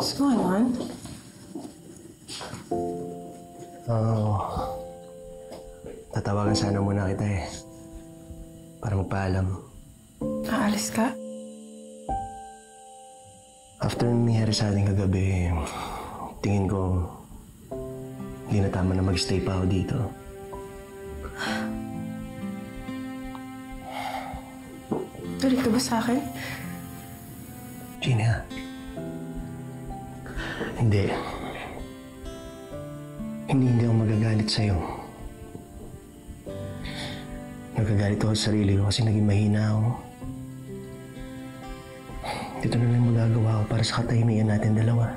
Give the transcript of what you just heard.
What's going on? Tatawagan sana muna kita eh. Para magpaalam. Aalis ka? After nangyari sa ating kagabi, tingin ko hindi na tama na mag-stay pa ako dito. Galit ka ba sa akin? Gina. Hindi. Hindi ako magagalit sa'yo. Nagagalit ako sa sarili ko kasi naging mahina ako. Ito na lang magagawa ko para sa katahimikan natin dalawa.